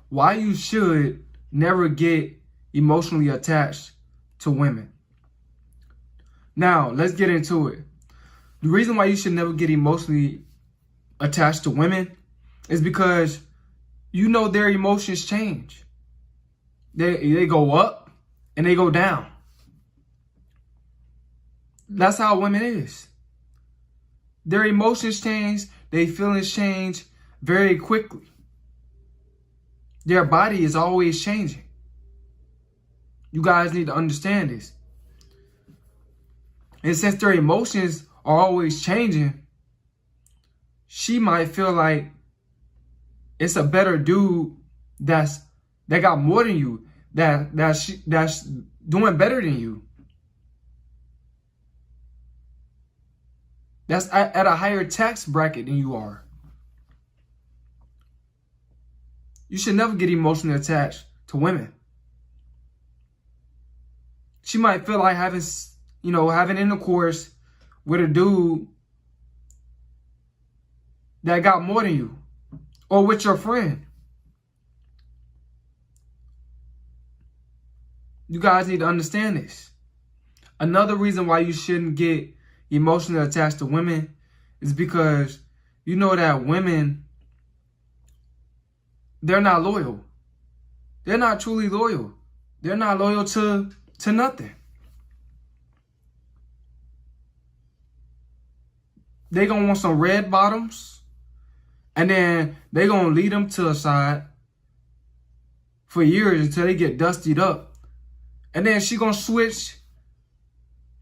why you should never get emotionally attached to women. Now, let's get into it. The reason why you should never get emotionally attached to women is because you know their emotions change. They go up and they go down. That's how women is. Their emotions change, their feelings change very quickly. Their body is always changing. You guys need to understand this. And since their emotions are always changing, she might feel like it's a better dude that got more than you, that's doing better than you. That's at a higher tax bracket than you are. You should never get emotionally attached to women. She might feel like having intercourse with a dude that got more than you, or with your friend. You guys need to understand this. Another reason why you shouldn't get emotionally attached to women is because you know that women, they're not loyal. They're not truly loyal. They're not loyal to nothing. They gonna want some red bottoms, and then they gonna lead them to a side for years until they get dustied up. And then she gonna switch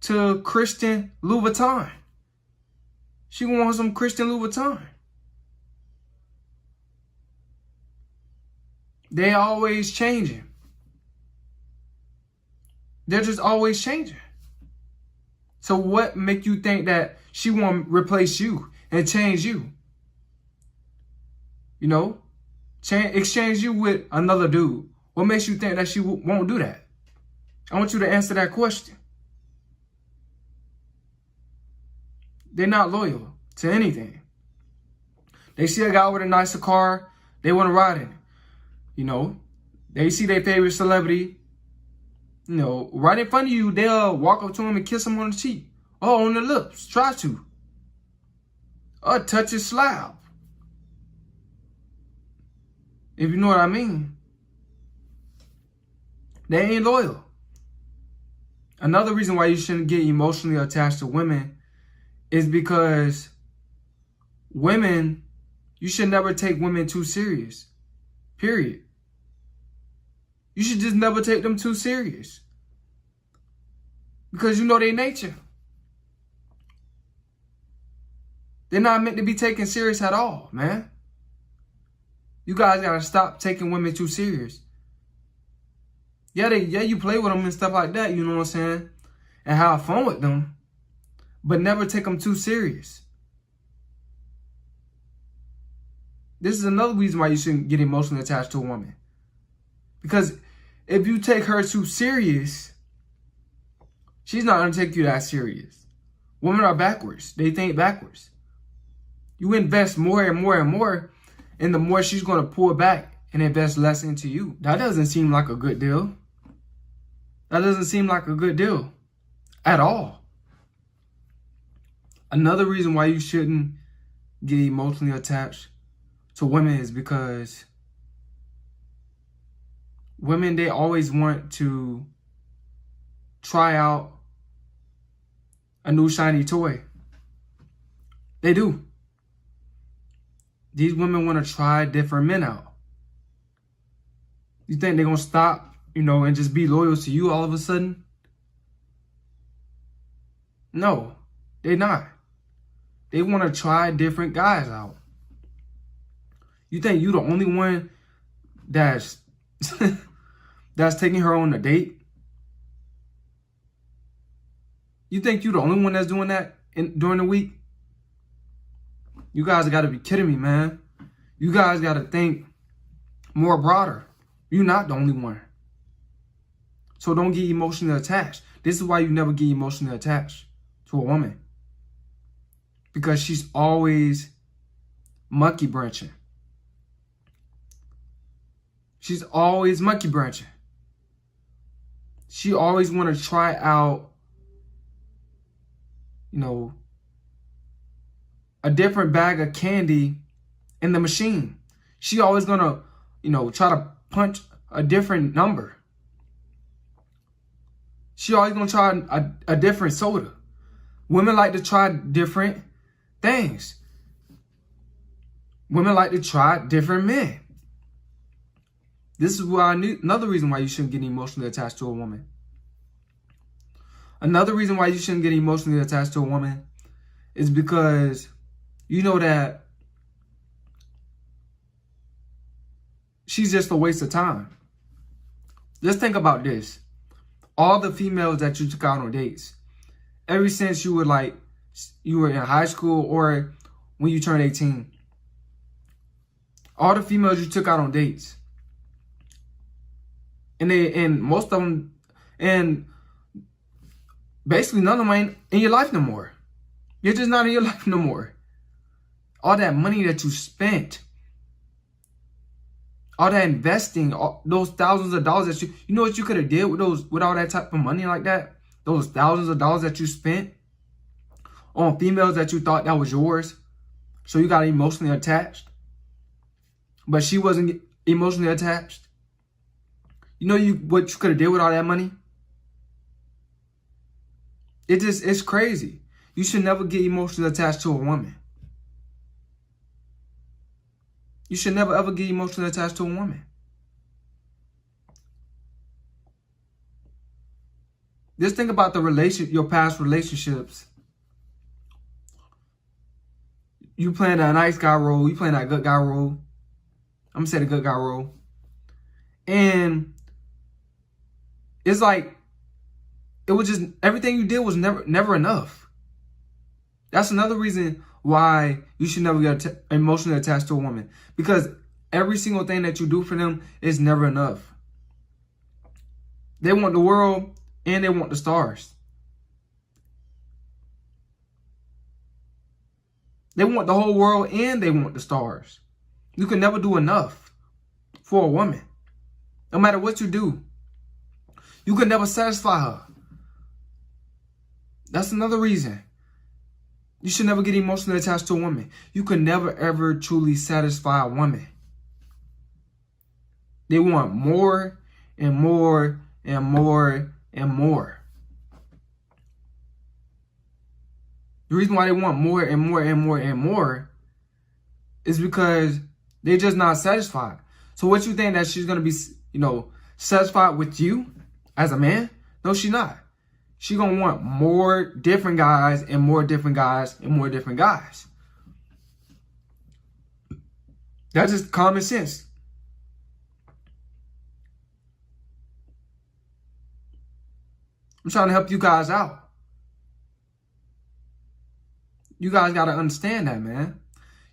to Christian Louboutin. She gonna want some Christian Louboutin. They always changing. They're just always changing. So what make you think that she won't replace you and change you? You know, exchange you with another dude. What makes you think that she won't do that? I want you to answer that question. They're not loyal to anything. They see a guy with a nicer car, they want to ride in it. You know, they see their favorite celebrity, you know, right in front of you, they'll walk up to him and kiss him on the cheek. Or on the lips, try to. Or touch his slab. If you know what I mean. They ain't loyal. Another reason why you shouldn't get emotionally attached to women is because women, you should never take women too serious. Period. You should just never take them too serious. Because you know their nature. They're not meant to be taken serious at all, man. You guys gotta stop taking women too serious. Yeah, you play with them and stuff like that, you know what I'm saying? And have fun with them. But never take them too serious. This is another reason why you shouldn't get emotionally attached to a woman. Because if you take her too serious, she's not going to take you that serious. Women are backwards. They think backwards. You invest more and more and more, and the more she's going to pull back and invest less into you. That doesn't seem like a good deal. That doesn't seem like a good deal at all. Another reason why you shouldn't get emotionally attached to women is because women, they always want to try out a new shiny toy. They do. These women want to try different men out. You think they're going to stop, and just be loyal to you all of a sudden? No, they're not. They want to try different guys out. You think you the only one that's taking her on a date? You think you the only one that's doing that during the week? You guys got to be kidding me, man. You guys got to think more broader. You're not the only one. So don't get emotionally attached. This is why you never get emotionally attached to a woman. Because she's always monkey branching. She's always monkey branching. She always want to try out, a different bag of candy in the machine. She always gonna, try to punch a different number. She always gonna try a different soda. Women like to try different things. Women like to try different men. This is why another reason why you shouldn't get emotionally attached to a woman. Another reason why you shouldn't get emotionally attached to a woman is because you know that she's just a waste of time. Just think about this. All the females that you took out on dates, ever since you were in high school or when you turned 18, all the females you took out on dates, and most of them, and basically none of them ain't in your life no more. You're just not in your life no more. All that money that you spent, all that investing, those thousands of dollars that you know what you could have did with all that type of money like that? Those thousands of dollars that you spent on females that you thought that was yours. So you got emotionally attached. But she wasn't emotionally attached. You know what you could have did with all that money? It's crazy. You should never get emotionally attached to a woman. You should never ever get emotionally attached to a woman. Just think about your past relationships. You playing that nice guy role. You playing that good guy role. I'm gonna say the good guy role. And it's like, it was just, everything you did was never enough. That's another reason why you should never get emotionally attached to a woman. Because every single thing that you do for them is never enough. They want the world and they want the stars. They want the whole world and they want the stars. You can never do enough for a woman. No matter what you do. You can never satisfy her. That's another reason. You should never get emotionally attached to a woman. You can never, ever truly satisfy a woman. They want more and more and more and more. The reason why they want more and more and more and more is because they're just not satisfied. So what you think that she's going to be, satisfied with you as a man? No, she's not. She's going to want more different guys and more different guys and more different guys. That's just common sense. I'm trying to help you guys out. You guys got to understand that, man.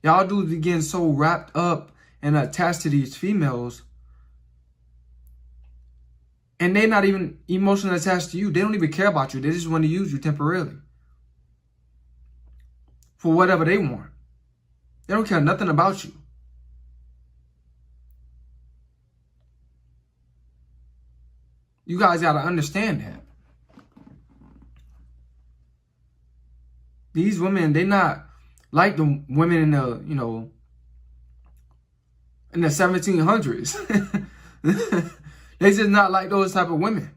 Y'all dudes be getting so wrapped up and attached to these females. And they're not even emotionally attached to you. They don't even care about you. They just want to use you temporarily. For whatever they want. They don't care nothing about you. You guys got to understand that. These women, they're not like the women in the, in the 1700s. They just not like those type of women.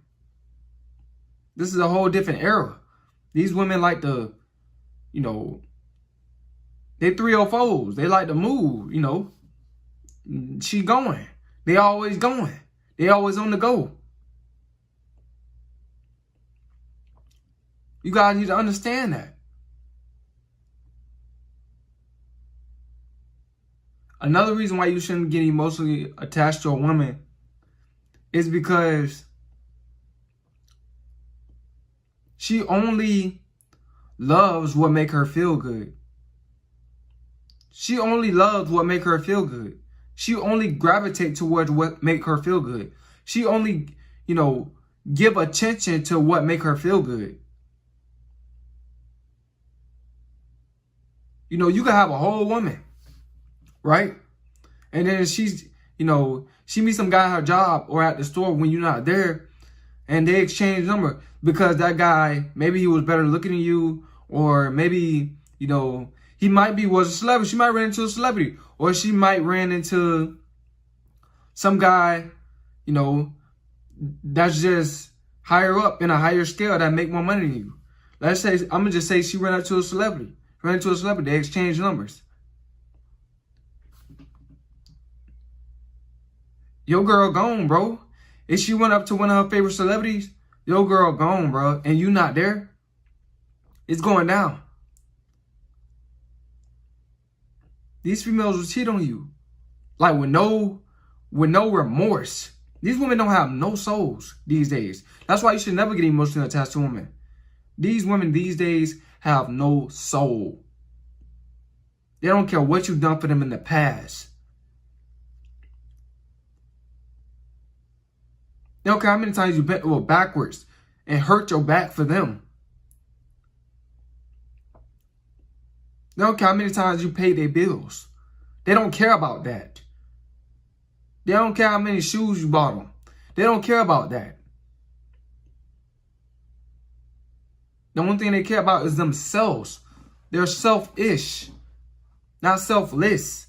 This is a whole different era. These women like to, they 304s. They like to move, She going. They always going. They always on the go. You guys need to understand that. Another reason why you shouldn't get emotionally attached to a woman is because she only loves what make her feel good. She only loves what make her feel good. She only gravitates towards what make her feel good. She only, give attention to what make her feel good. You can have a whole woman, right? And then she's She meets some guy at her job or at the store when you're not there, and they exchange number because that guy, maybe he was better looking than you, or maybe, you know, he might was a celebrity. She might run into a celebrity, or she might ran into some guy, you know, that's just higher up in a higher scale that make more money than you. Let's say, I'm gonna just say she ran into a celebrity. They exchange numbers. Your girl gone, bro. If she went up to one of her favorite celebrities, your girl gone, bro, and you not there, it's going down. These females will cheat on you, like with no remorse. These women don't have no souls these days. That's why you should never get emotionally attached to women. These women these days have no soul. They don't care what you've done for them in the past. They don't care how many times you bent over backwards and hurt your back for them. They don't care how many times you paid their bills. They don't care about that. They don't care how many shoes you bought them. They don't care about that. The only thing they care about is themselves. They're selfish, not selfless.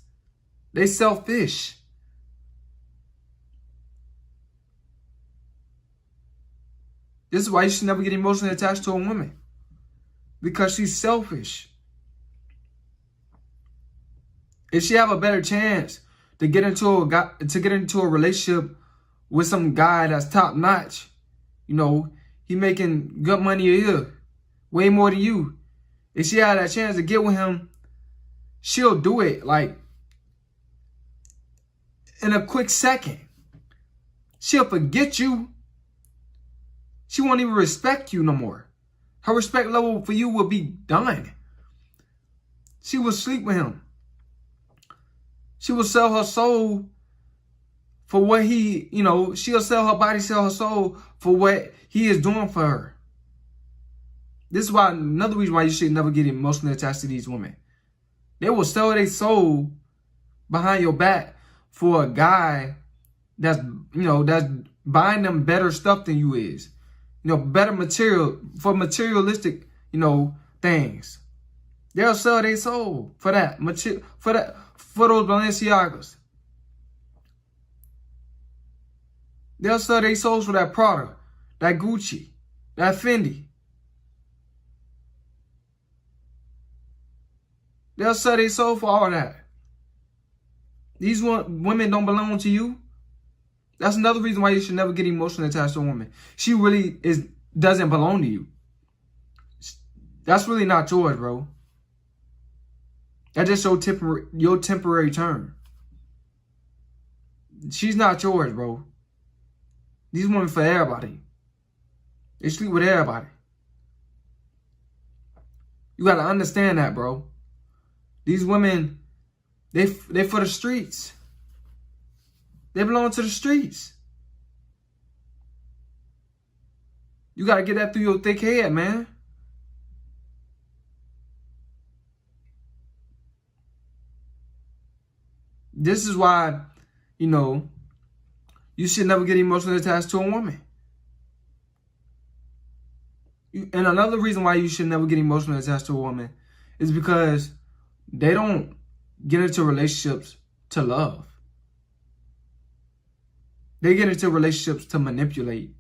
They selfish. This is why you should never get emotionally attached to a woman, because she's selfish. If she have a better chance to get into a relationship with some guy that's top notch, you know, he making good money a year, way more than you. If she had that chance to get with him, she'll do it like in a quick second. She'll forget you. She won't even respect you no more. Her respect level for you will be done. She will sleep with him. She will sell her soul for what he, you know, she'll sell her body, sell her soul for what he is doing for her. This is why, another reason why you should never get emotionally attached to these women. They will sell their soul behind your back for a guy that's, you know, that's buying them better stuff than you is. You know, better material, for materialistic, you know, things. They'll sell their soul for that, for those Balenciagas. They'll sell their souls for that Prada, that Gucci, that Fendi. They'll sell their soul for all that. These women don't belong to you. That's another reason why you should never get emotionally attached to a woman. She really doesn't belong to you. That's really not yours, bro. That's just your temporary term. She's not yours, bro. These women for everybody. They sleep with everybody. You gotta understand that, bro. These women, they for the streets. They belong to the streets. You gotta get that through your thick head, man. This is why, you know, you should never get emotionally attached to a woman. And another reason why you should never get emotionally attached to a woman is because they don't get into relationships to love. They get into relationships to manipulate.